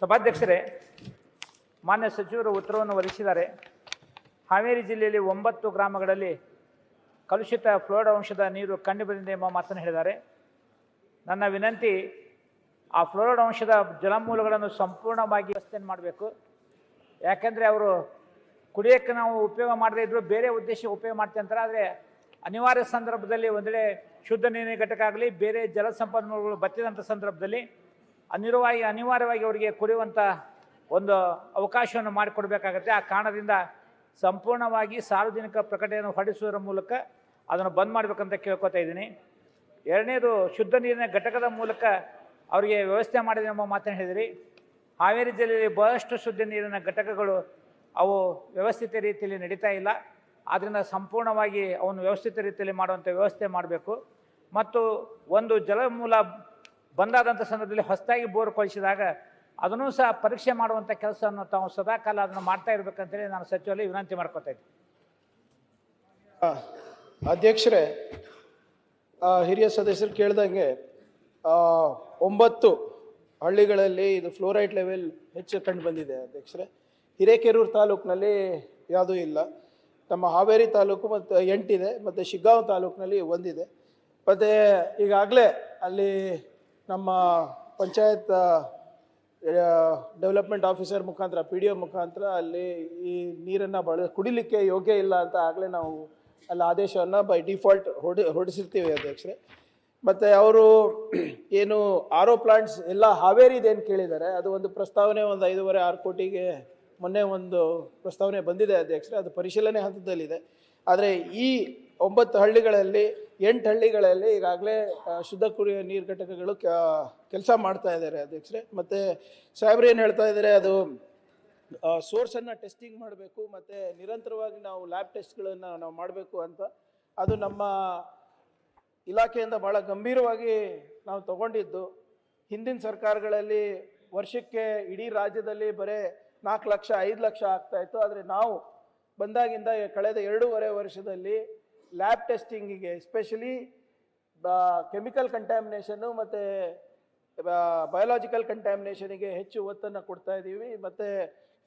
ಸಭಾಧ್ಯಕ್ಷರೇ, ಮಾನ್ಯ ಸಚಿವರು ಉತ್ತರವನ್ನು ಒದಗಿಸಿದ್ದಾರೆ. ಹಾವೇರಿ ಜಿಲ್ಲೆಯಲ್ಲಿ 9 ಗ್ರಾಮಗಳಲ್ಲಿ ಕಲುಷಿತ ಫ್ಲೋರೈಡ್ ಅಂಶದ ನೀರು ಕಂಡುಬಂದಿದೆ ಎಂಬ ಮಾತನ್ನು ಹೇಳಿದ್ದಾರೆ. ನನ್ನ ವಿನಂತಿ, ಆ ಫ್ಲೋರೈಡ್ ಅಂಶದ ಜಲಮೂಲಗಳನ್ನು ಸಂಪೂರ್ಣವಾಗಿ ವ್ಯವಸ್ಥೆ ಮಾಡಬೇಕು. ಯಾಕೆಂದರೆ ಅವರು ಕುಡಿಯೋಕ್ಕೆ ನಾವು ಉಪಯೋಗ ಮಾಡದೇ ಇದ್ದರೂ ಬೇರೆ ಉದ್ದೇಶಕ್ಕೆ ಉಪಯೋಗ ಮಾಡ್ತೀವಿ ಅಂತಾರೆ. ಆದರೆ ಅನಿವಾರ್ಯ ಸಂದರ್ಭದಲ್ಲಿ ಒಂದೆಡೆ ಶುದ್ಧ ನೀರಿನ ಘಟಕ ಆಗಲಿ, ಬೇರೆ ಜಲ ಸಂಪನ್ಮೂಲಗಳು ಬತ್ತಿದಂಥ ಸಂದರ್ಭದಲ್ಲಿ ಅನಿವಾರ್ಯವಾಗಿ ಅವರಿಗೆ ಕುಡಿಯುವಂಥ ಒಂದು ಅವಕಾಶವನ್ನು ಮಾಡಿಕೊಡ್ಬೇಕಾಗತ್ತೆ. ಆ ಕಾರಣದಿಂದ ಸಂಪೂರ್ಣವಾಗಿ ಸಾರ್ವಜನಿಕ ಪ್ರಕಟಣೆಯನ್ನು ಹೊರಡಿಸುವುದರ ಮೂಲಕ ಅದನ್ನು ಬಂದ್ ಮಾಡಬೇಕಂತ ಕೇಳ್ಕೊತಾ ಇದ್ದೀನಿ. ಎರಡನೇದು, ಶುದ್ಧ ನೀರಿನ ಘಟಕದ ಮೂಲಕ ಅವರಿಗೆ ವ್ಯವಸ್ಥೆ ಮಾಡಿದೆ ಎಂಬ ಮಾತನ್ನು ಹೇಳಿದಿರಿ. ಹಾವೇರಿ ಜಿಲ್ಲೆಯಲ್ಲಿ ಬಹಳಷ್ಟು ಶುದ್ಧ ನೀರಿನ ಘಟಕಗಳು ಅವು ವ್ಯವಸ್ಥಿತ ರೀತಿಯಲ್ಲಿ ನಡೀತಾ ಇಲ್ಲ. ಆದ್ದರಿಂದ ಸಂಪೂರ್ಣವಾಗಿ ಅವನ್ನು ವ್ಯವಸ್ಥಿತ ರೀತಿಯಲ್ಲಿ ಮಾಡುವಂಥ ವ್ಯವಸ್ಥೆ ಮಾಡಬೇಕು. ಮತ್ತು ಒಂದು ಜಲಮೂಲ ಬಂದಾದಂಥ ಸಂದರ್ಭದಲ್ಲಿ ಹೊಸದಾಗಿ ಬೋರ್ ಕೊಳಿಸಿದಾಗ ಅದನ್ನು ಸಹ ಪರೀಕ್ಷೆ ಮಾಡುವಂಥ ಕೆಲಸವನ್ನು ತಾವು ಸದಾಕಾಲ ಅದನ್ನು ಮಾಡ್ತಾ ಇರಬೇಕಂತೇಳಿ ನಾನು ಸಚಿವರಲ್ಲಿ ವಿನಂತಿ ಮಾಡ್ಕೊತಾ ಇದ್ದೀನಿ. ಅಧ್ಯಕ್ಷರೇ, ಹಿರಿಯ ಸದಸ್ಯರು ಕೇಳ್ದಂಗೆ 9 ಹಳ್ಳಿಗಳಲ್ಲಿ ಇದು ಫ್ಲೋರೈಡ್ ಲೆವೆಲ್ ಹೆಚ್ಚು ಕಂಡು ಬಂದಿದೆ. ಅಧ್ಯಕ್ಷರೇ, ಹಿರೇಕೆರೂರು ತಾಲೂಕಿನಲ್ಲಿ ಯಾವುದೂ ಇಲ್ಲ. ನಮ್ಮ ಹಾವೇರಿ ತಾಲೂಕು ಮತ್ತು 8 ಇದೆ, ಮತ್ತು ಶಿಗ್ಗಾಂವ್ ತಾಲೂಕಿನಲ್ಲಿ 1 ಇದೆ. ಮತ್ತು ಈಗಾಗಲೇ ಅಲ್ಲಿ ನಮ್ಮ ಪಂಚಾಯತ್ ಡೆವಲಪ್ಮೆಂಟ್ ಆಫೀಸರ್ ಮುಖಾಂತರ PDO ಮುಖಾಂತರ ಅಲ್ಲಿ ಈ ನೀರನ್ನು ಕುಡಿಲಿಕ್ಕೆ ಯೋಗ್ಯ ಇಲ್ಲ ಅಂತ ಆಗಲೇ ನಾವು ಅಲ್ಲಿ ಆದೇಶವನ್ನು ಬೈ ಡಿಫಾಲ್ಟ್ ಹೊರಡಿಸಿರ್ತೀವಿ ಅಧ್ಯಕ್ಷರೇ. ಮತ್ತು ಅವರು ಏನು RO ಪ್ಲಾಂಟ್ಸ್ ಎಲ್ಲ ಹಾವೇರಿದೇನು ಕೇಳಿದ್ದಾರೆ, ಅದು ಒಂದು ಪ್ರಸ್ತಾವನೆ ಒಂದು 5.5-6 ಕೋಟಿಗೆ ಮೊನ್ನೆ ಒಂದು ಪ್ರಸ್ತಾವನೆ ಬಂದಿದೆ ಅಧ್ಯಕ್ಷರೇ. ಅದು ಪರಿಶೀಲನೆ ಹಂತದಲ್ಲಿದೆ. ಆದರೆ ಈ 9 ಹಳ್ಳಿಗಳಲ್ಲಿ 8 ಹಳ್ಳಿಗಳಲ್ಲಿ ಈಗಾಗಲೇ ಶುದ್ಧ ಕುಡಿಯುವ ನೀರು ಘಟಕಗಳು ಕೆಲಸ ಮಾಡ್ತಾ ಇದ್ದಾರೆ ಅಧ್ಯಕ್ಷರೇ. ಮತ್ತು ಸಾಹೇಬ್ರು ಏನು ಹೇಳ್ತಾ ಇದ್ದಾರೆ, ಅದು ಸೋರ್ಸನ್ನು ಟೆಸ್ಟಿಂಗ್ ಮಾಡಬೇಕು ಮತ್ತು ನಿರಂತರವಾಗಿ ನಾವು ಲ್ಯಾಬ್ ಟೆಸ್ಟ್ಗಳನ್ನು ನಾವು ಮಾಡಬೇಕು ಅಂತ ಅದು ನಮ್ಮ ಇಲಾಖೆಯಿಂದ ಭಾಳ ಗಂಭೀರವಾಗಿ ನಾವು ತಗೊಂಡಿದ್ದು. ಹಿಂದಿನ ಸರ್ಕಾರಗಳಲ್ಲಿ ವರ್ಷಕ್ಕೆ ಇಡೀ ರಾಜ್ಯದಲ್ಲಿ ಬರೀ 4 ಲಕ್ಷ 5 ಲಕ್ಷ ಆಗ್ತಾಯಿತ್ತು. ಆದರೆ ನಾವು ಬಂದಾಗಿಂದ ಕಳೆದ 2.5 ವರ್ಷದಲ್ಲಿ ಲ್ಯಾಬ್ ಟೆಸ್ಟಿಂಗಿಗೆ, ಎಸ್ಪೆಷಲಿ ಕೆಮಿಕಲ್ ಕಂಟ್ಯಾಮಿನೇಷನ್ನು ಮತ್ತು ಬಯೋಲಾಜಿಕಲ್ ಕಂಟ್ಯಾಮಿನೇಷನಿಗೆ ಹೆಚ್ಚು ಒತ್ತನ್ನು ಕೊಡ್ತಾ ಇದ್ದೀವಿ. ಮತ್ತು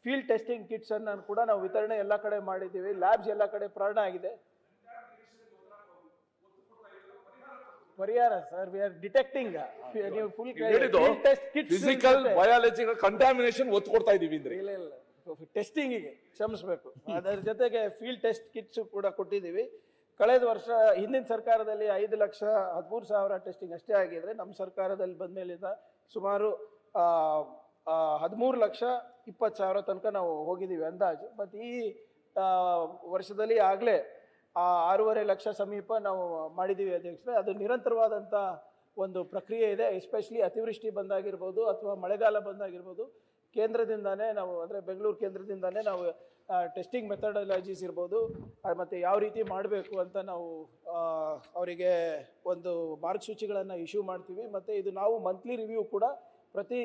ಫೀಲ್ಡ್ ಟೆಸ್ಟಿಂಗ್ ಕಿಟ್ಸನ್ನು ಕೂಡ ನಾವು ವಿತರಣೆ ಎಲ್ಲ ಕಡೆ ಮಾಡಿದ್ದೀವಿ. ಲ್ಯಾಬ್ಸ್ ಎಲ್ಲ ಕಡೆ ಪ್ರಾರಂಭ ಆಗಿದೆ. ಪರಿಹಾರ ಸರ್, ವಿ ಆರ್ ಡಿಟೆಕ್ಟಿಂಗ್. ನೀವು ಫುಲ್ ಫಿಸಿಕಲ್ ಬಯಾಲಜಿಕಲ್ ಕಂಟ್ಯಾಮಿನೇಷನ್ ಒತ್ತು ಕೊಡ್ತಾ ಇದ್ದೀವಿ ಅಂದ್ರೆ ಇಲ್ಲ ಟೆಸ್ಟಿಂಗಿಗೆ ಕ್ಷಮಿಸಬೇಕು. ಅದರ ಜೊತೆಗೆ ಫೀಲ್ಡ್ ಟೆಸ್ಟ್ ಕಿಟ್ಸ್ ಕೂಡ ಕೊಟ್ಟಿದ್ದೀವಿ. ಕಳೆದ ವರ್ಷ ಹಿಂದಿನ ಸರ್ಕಾರದಲ್ಲಿ 5,13,000 ಟೆಸ್ಟಿಂಗ್ ಅಷ್ಟೇ ಆಗಿದ್ರೆ ನಮ್ಮ ಸರ್ಕಾರದಲ್ಲಿ ಬಂದ ಮೇಲಿಂದ ಸುಮಾರು 13,20,000 ತನಕ ನಾವು ಹೋಗಿದ್ದೀವಿ ಅಂದಾಜು. ಮತ್ತು ಈ ವರ್ಷದಲ್ಲಿ ಆಗಲೇ 6.5 ಲಕ್ಷ ಸಮೀಪ ನಾವು ಮಾಡಿದ್ದೀವಿ ಅಧ್ಯಕ್ಷರೇ. ಅದು ನಿರಂತರವಾದಂಥ ಒಂದು ಪ್ರಕ್ರಿಯೆ ಇದೆ. ಎಸ್ಪೆಷಲಿ ಅತಿವೃಷ್ಟಿ ಬಂದಾಗಿರ್ಬೋದು ಅಥವಾ ಮಳೆಗಾಲ ಬಂದಾಗಿರ್ಬೋದು, ಕೇಂದ್ರದಿಂದಾನೇ ನಾವು ಅಂದರೆ ಬೆಂಗಳೂರು ಕೇಂದ್ರದಿಂದಾನೇ ನಾವು ಟೆಸ್ಟಿಂಗ್ ಮೆಥಡಾಲಜೀಸ್ ಇರ್ಬೋದು ಮತ್ತು ಯಾವ ರೀತಿ ಮಾಡಬೇಕು ಅಂತ ನಾವು ಅವರಿಗೆ ಒಂದು ಮಾರ್ಗಸೂಚಿಗಳನ್ನು ಇಶ್ಯೂ ಮಾಡ್ತೀವಿ. ಮತ್ತು ಇದು ನಾವು ಮಂತ್ಲಿ ರಿವ್ಯೂ ಕೂಡ ಪ್ರತಿ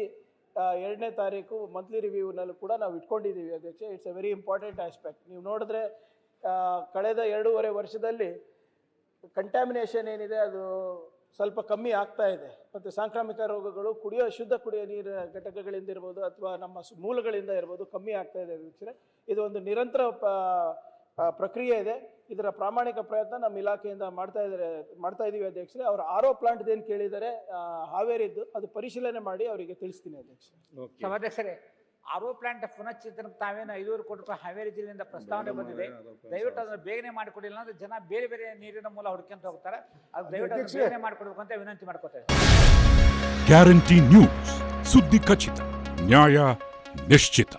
2ನೇ ತಾರೀಕು ಮಂತ್ಲಿ ರಿವ್ಯೂನಲ್ಲೂ ಕೂಡ ನಾವು ಇಟ್ಕೊಂಡಿದ್ದೀವಿ ಅಧ್ಯಕ್ಷ. It's A very important aspect. ನೀವು ನೋಡಿದ್ರೆ ಕಳೆದ 2.5 ವರ್ಷದಲ್ಲಿ ಕಂಟ್ಯಾಮಿನೇಷನ್ ಏನಿದೆ ಅದು ಸ್ವಲ್ಪ ಕಮ್ಮಿ ಆಗ್ತಾ ಇದೆ. ಮತ್ತು ಸಾಂಕ್ರಾಮಿಕ ರೋಗಗಳು ಶುದ್ಧ ಕುಡಿಯೋ ನೀರು ಘಟಕಗಳಿಂದ ಇರ್ಬೋದು ಅಥವಾ ನಮ್ಮ ಮೂಲಗಳಿಂದ ಇರ್ಬೋದು ಕಮ್ಮಿ ಆಗ್ತಾ ಇದೆ ಅಧ್ಯಕ್ಷರೇ. ಇದು ಒಂದು ನಿರಂತರ ಪ್ರಕ್ರಿಯೆ ಇದೆ. ಇದರ ಪ್ರಾಮಾಣಿಕ ಪ್ರಯತ್ನ ನಮ್ಮ ಇಲಾಖೆಯಿಂದ ಮಾಡ್ತಾ ಇದ್ದೀವಿ ಅಧ್ಯಕ್ಷರೇ. ಅವರು RO ಪ್ಲಾಂಟ್ ಏನು ಕೇಳಿದ್ದಾರೆ ಹಾವೇರಿದ್ದು, ಅದು ಪರಿಶೀಲನೆ ಮಾಡಿ ಅವರಿಗೆ ತಿಳಿಸ್ತೀನಿ ಅಧ್ಯಕ್ಷ. ಸಭಾಧ್ಯಕ್ಷರೇ, RO ಪ್ಲಾಂಟ್ ಪುನಶ್ಚೇತನಕ್ಕೆ ತಾವೇನು 500 ಕೋಟಿ ರೂಪಾಯಿ ಹಾವೇರಿ ಜಿಲ್ಲೆಯಿಂದ ಪ್ರಸ್ತಾವನೆ ಬಂದಿದೆ. ದಯವಿಟ್ಟು ಅದನ್ನು ಬೇಗನೆ ಮಾಡಿಕೊಡಿಲ್ಲ ಅಂದ್ರೆ ಜನ ಬೇರೆ ಬೇರೆ ನೀರಿನ ಮೂಲ ಹುಡ್ಕೊಂತ ಹೋಗ್ತಾರೆ. ಅದು ದಯವಿಟ್ಟು ಬೇಗನೆ ಮಾಡಿಕೊಡ್ಬೇಕು ಅಂತ ವಿನಂತಿ ಮಾಡ್ಕೊತೇವೆ. ಗ್ಯಾರಂಟಿ ನ್ಯೂಸ್, ಸುದ್ದಿ ಖಚಿತ, ನ್ಯಾಯ ನಿಶ್ಚಿತ.